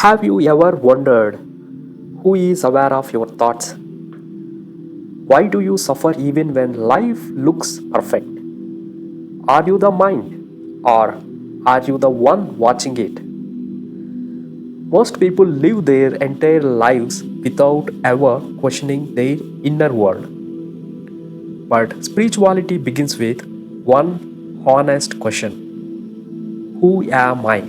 Have you ever wondered who is aware of your thoughts? Why do you suffer even when life looks perfect? Are you the mind or are you the one watching it? Most people live their entire lives without ever questioning their inner world. But spirituality begins with one honest question: who am I?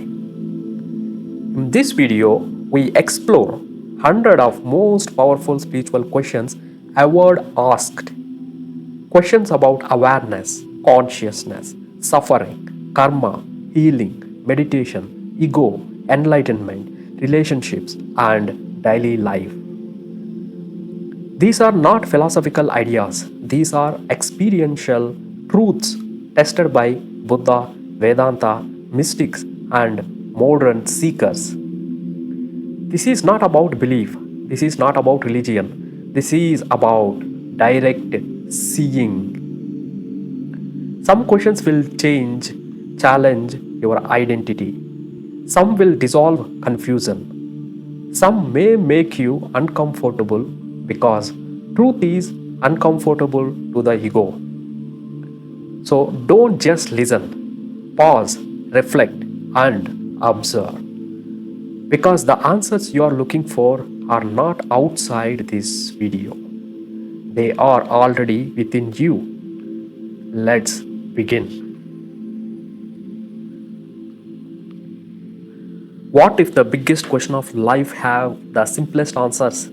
In this video, we explore 100 of most powerful spiritual questions ever asked. Questions about awareness, consciousness, suffering, karma, healing, meditation, ego, enlightenment, relationships, and daily life. These are not philosophical ideas, these are experiential truths tested by Buddha, Vedanta, mystics, and modern seekers. This is not about belief, this is not about religion, this is about direct seeing. Some questions will challenge your identity. Some will dissolve confusion. Some may make you uncomfortable because truth is uncomfortable to the ego. So don't just listen, pause, reflect, and observe. Because the answers you are looking for are not outside this video, they are already within you. Let's begin. What if the biggest question of life have the simplest answers?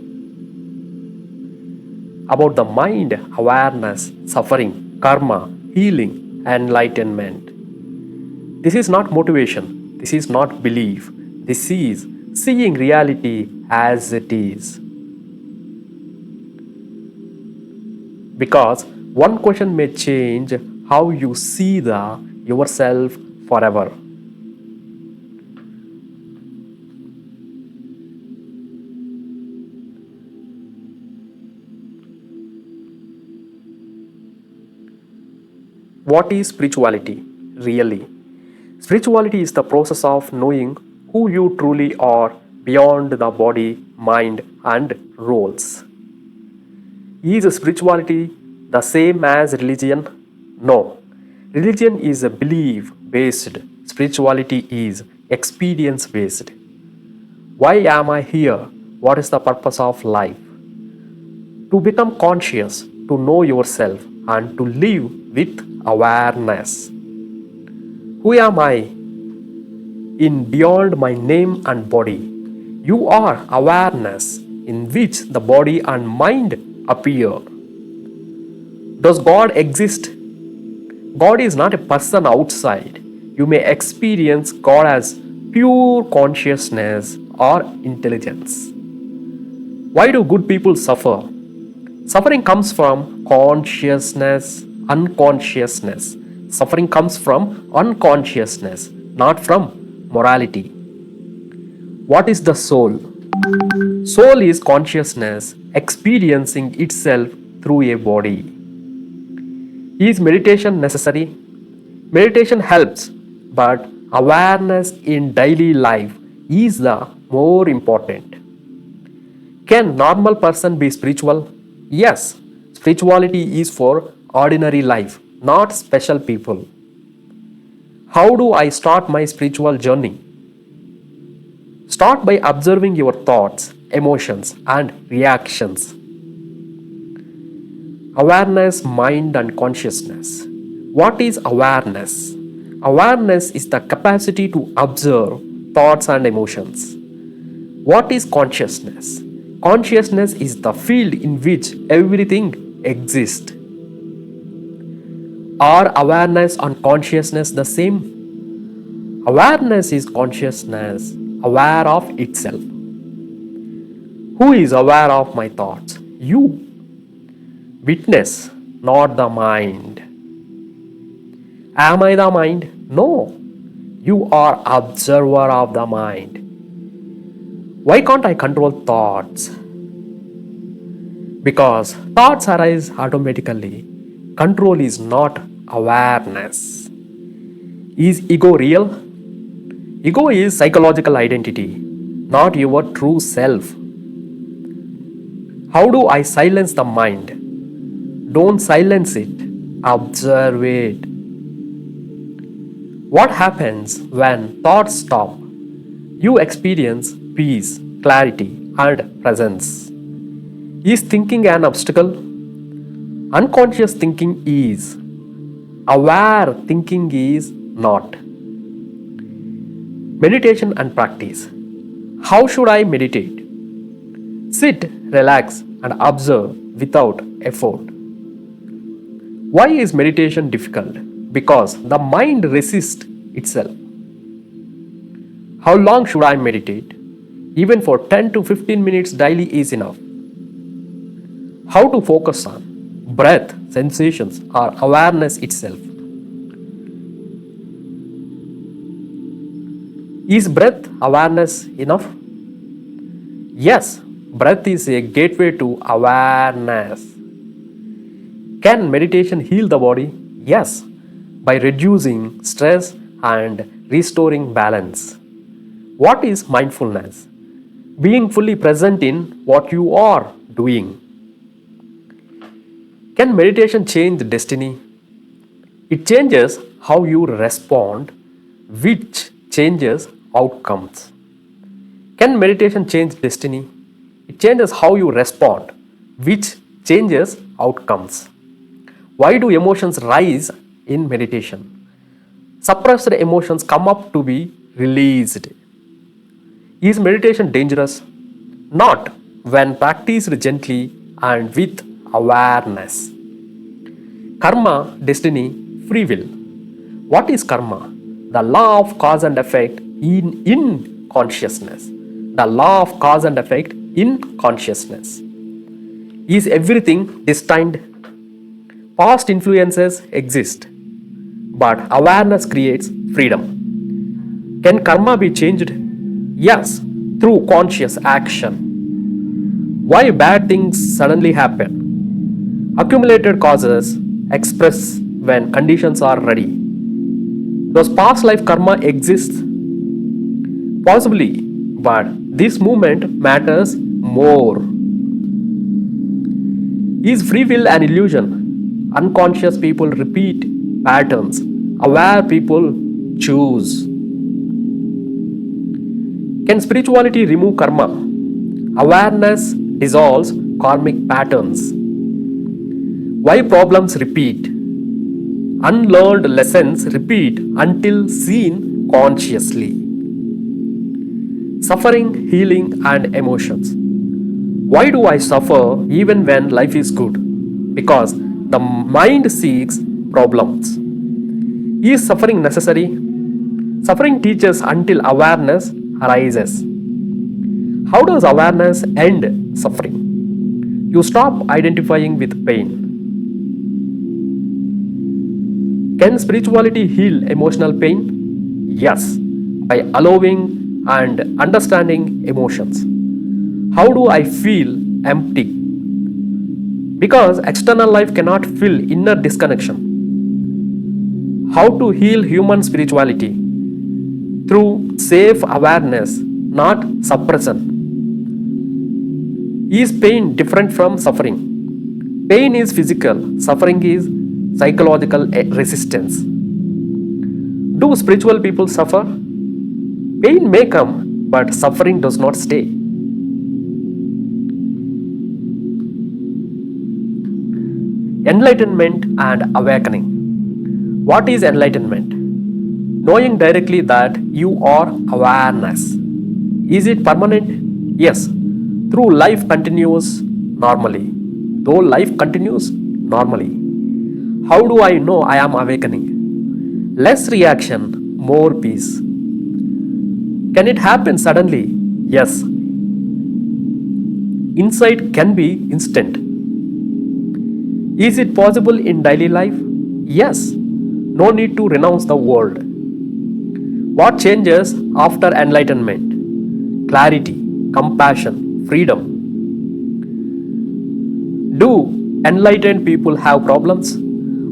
About the mind, awareness, suffering, karma, healing, enlightenment. This is not motivation, this is not belief, this is seeing reality as it is. Because one question may change how you see yourself forever. What is spirituality, really? Spirituality is the process of knowing who you truly are beyond the body, mind, and roles. Is spirituality the same as religion? No. Religion is a belief based, spirituality is experience based. Why am I here? What is the purpose of life? To become conscious, to know yourself, and to live with awareness. Who am I in beyond my name and body? You are awareness in which the body and mind appear. Does God exist? God is not a person outside. You may experience God as pure consciousness or intelligence. Why do good people suffer? Suffering comes from consciousness, unconsciousness. Suffering comes from unconsciousness, not from morality. What is the soul? Soul is consciousness experiencing itself through a body. Is meditation necessary? Meditation helps, but awareness in daily life is the more important. Can normal person be spiritual? Yes, spirituality is for ordinary life, not special people. How do I start my spiritual journey? Start by observing your thoughts, emotions, and reactions. Awareness, mind, and consciousness. What is awareness? Awareness is the capacity to observe thoughts and emotions. What is consciousness? Consciousness is the field in which everything exists. Are awareness and consciousness the same? Awareness is consciousness, aware of itself. Who is aware of my thoughts? You. Witness, not the mind. Am I the mind? No. You are observer of the mind. Why can't I control thoughts? Because thoughts arise automatically. Control is not awareness. Is ego real? Ego is psychological identity, not your true self. How do I silence the mind? Don't silence it, observe it. What happens when thoughts stop? You experience peace, clarity, and presence. Is thinking an obstacle? Unconscious thinking is. Aware thinking is not. Meditation and practice. How should I meditate? Sit, relax, and observe without effort. Why is meditation difficult? Because the mind resists itself. How long should I meditate? Even for 10 to 15 minutes daily is enough. How to focus on breath, sensations, or awareness itself. Is breath awareness enough? Yes, breath is a gateway to awareness. Can meditation heal the body? Yes, by reducing stress and restoring balance. What is mindfulness? Being fully present in what you are doing. Can meditation change destiny? It changes how you respond, which changes outcomes. Can meditation change destiny? It changes how you respond, which changes outcomes. Why do emotions rise in meditation? Suppressed emotions come up to be released. Is meditation dangerous? Not when practiced gently and with awareness. Karma, destiny, free will. What is karma? The law of cause and effect in consciousness. The law of cause and effect in consciousness. Is everything destined? Past influences exist, but awareness creates freedom. Can karma be changed? Yes, through conscious action. Why bad things suddenly happen? Accumulated causes express when conditions are ready. Does past life karma exist? Possibly, but this movement matters more. Is free will an illusion? Unconscious people repeat patterns. Aware people choose. Can spirituality remove karma? Awareness dissolves karmic patterns. Why problems repeat? Unlearned lessons repeat until seen consciously. Suffering, healing, and emotions. Why do I suffer even when life is good? Because the mind seeks problems. Is suffering necessary? Suffering teaches until awareness arises. How does awareness end suffering? You stop identifying with pain. Can spirituality heal emotional pain? Yes, by allowing and understanding emotions. How do I feel empty? Because external life cannot fill inner disconnection. How to heal human spirituality? Through safe awareness, not suppression. Is pain different from suffering? Pain is physical, suffering is psychological resistance. Do spiritual people suffer? Pain may come, but suffering does not stay. Enlightenment and awakening. What is enlightenment? Knowing directly that you are awareness. Is it permanent? Yes. Through life continues normally. Though life continues normally. How do I know I am awakening? Less reaction, more peace. Can it happen suddenly? Yes. Insight can be instant. Is it possible in daily life? Yes. No need to renounce the world. What changes after enlightenment? Clarity, compassion, freedom. Do enlightened people have problems?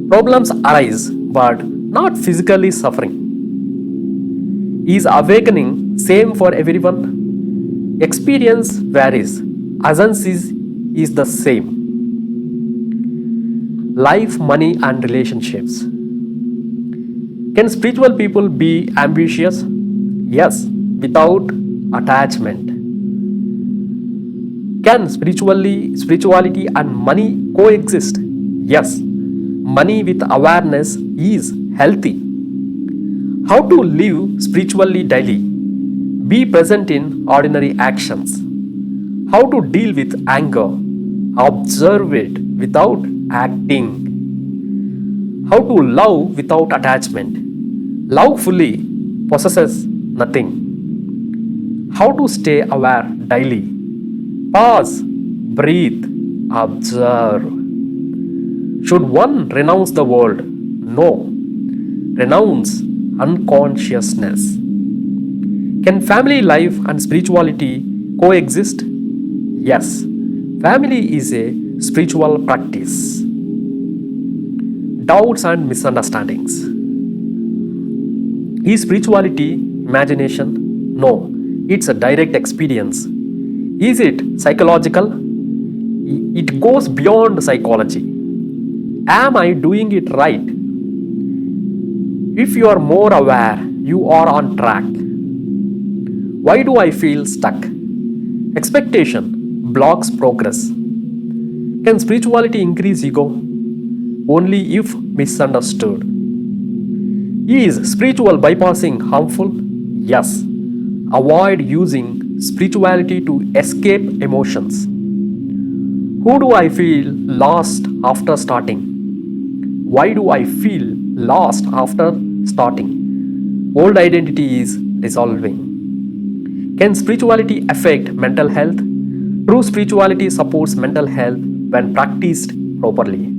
Problems arise, but not physically suffering. Is awakening same for everyone? Experience varies, essence is the same. Life, money, and relationships. Can spiritual people be ambitious? Yes, without attachment. Can spirituality and money coexist? Yes. Money with awareness is healthy. How to live spiritually daily? Be present in ordinary actions. How to deal with anger? Observe it without acting. How to love without attachment? Love fully, possesses nothing. How to stay aware daily? Pause, breathe, observe. Should one renounce the world? No. Renounce unconsciousness. Can family life and spirituality coexist? Yes. Family is a spiritual practice. Doubts and misunderstandings. Is spirituality imagination? No. It's a direct experience. Is it psychological? It goes beyond psychology. Am I doing it right? If you are more aware, you are on track. Why do I feel stuck? Expectation blocks progress. Can spirituality increase ego? Only if misunderstood. Is spiritual bypassing harmful? Yes. Avoid using spirituality to escape emotions. Who do I feel lost after starting? Why do I feel lost after starting? Old identity is dissolving. Can spirituality affect mental health? True spirituality supports mental health when practiced properly.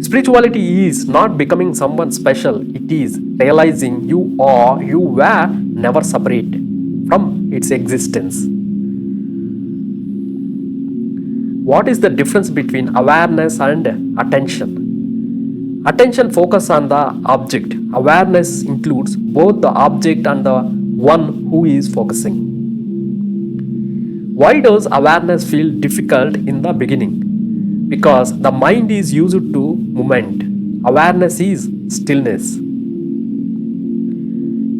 Spirituality is not becoming someone special, it is realizing you were never separate from its existence. What is the difference between awareness and attention? Attention focuses on the object. Awareness includes both the object and the one who is focusing. Why does awareness feel difficult in the beginning? Because the mind is used to movement. Awareness is stillness.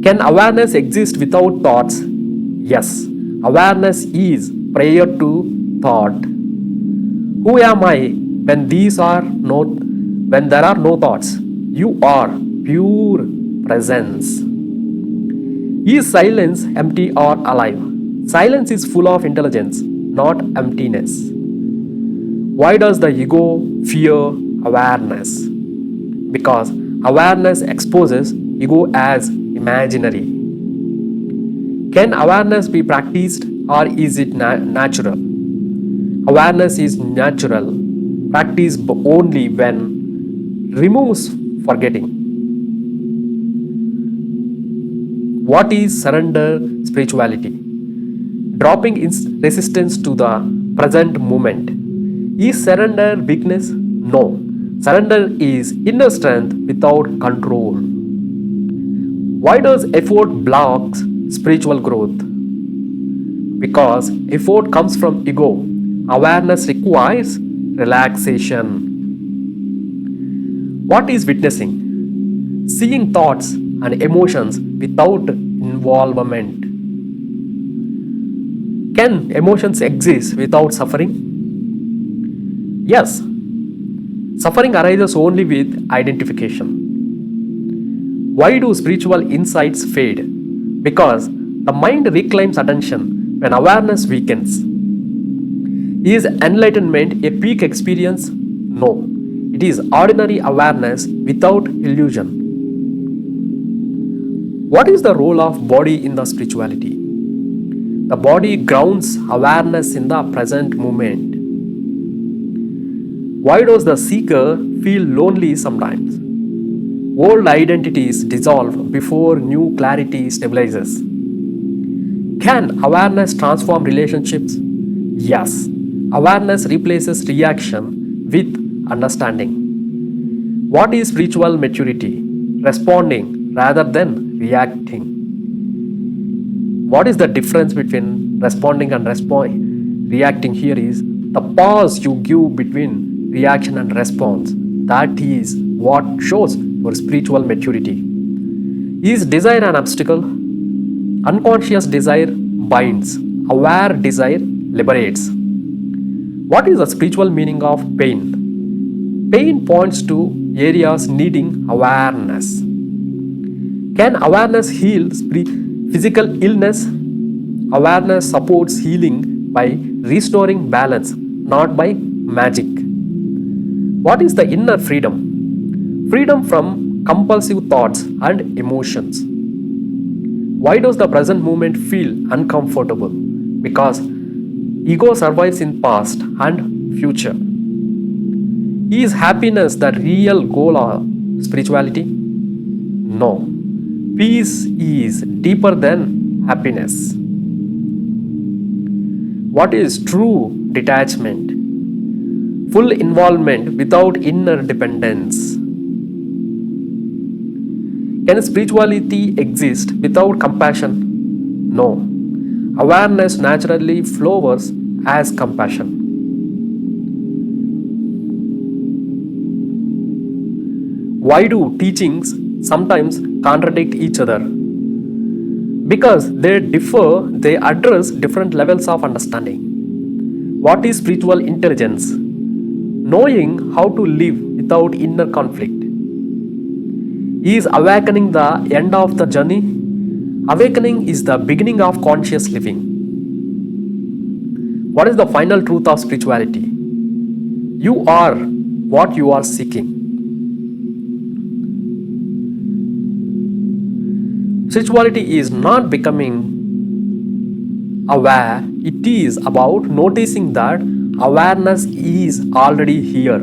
Can awareness exist without thoughts? Yes. Awareness is prior to thought. Who am I when there are no thoughts? You are pure presence. Is silence empty or alive? Silence is full of intelligence, not emptiness. Why does the ego fear awareness? Because awareness exposes ego as imaginary. Can awareness be practiced or is it natural? Awareness is natural, practiced only when removes forgetting. What is surrender spirituality? Dropping resistance to the present moment. Is surrender weakness? No. Surrender is inner strength without control. Why does effort blocks spiritual growth? Because effort comes from ego. Awareness requires relaxation. What is witnessing? Seeing thoughts and emotions without involvement. Can emotions exist without suffering? Yes. Suffering arises only with identification. Why do spiritual insights fade? Because the mind reclaims attention when awareness weakens. Is enlightenment a peak experience? No. It is ordinary awareness without illusion. What is the role of body in the spirituality? The body grounds awareness in the present moment. Why does the seeker feel lonely sometimes? Old identities dissolve before new clarity stabilizes. Can awareness transform relationships? Yes. Awareness replaces reaction with understanding. What is spiritual maturity? Responding rather than reacting. What is the difference between responding and reacting here is the pause you give between reaction and response. That is what shows your spiritual maturity. Is desire an obstacle? Unconscious desire binds, aware desire liberates. What is the spiritual meaning of pain? Pain points to areas needing awareness. Can awareness heal physical illness? Awareness supports healing by restoring balance, not by magic. What is the inner freedom? Freedom from compulsive thoughts and emotions. Why does the present moment feel uncomfortable? Because ego survives in past and future. Is happiness the real goal of spirituality? No. Peace is deeper than happiness. What is true detachment? Full involvement without inner dependence. Can spirituality exist without compassion? No. Awareness naturally flowers as compassion. Why do teachings sometimes contradict each other? Because they differ, they address different levels of understanding. What is spiritual intelligence? Knowing how to live without inner conflict. Is awakening the end of the journey? Awakening is the beginning of conscious living. What is the final truth of spirituality? You are what you are seeking. Spirituality is not becoming aware, it is about noticing that awareness is already here.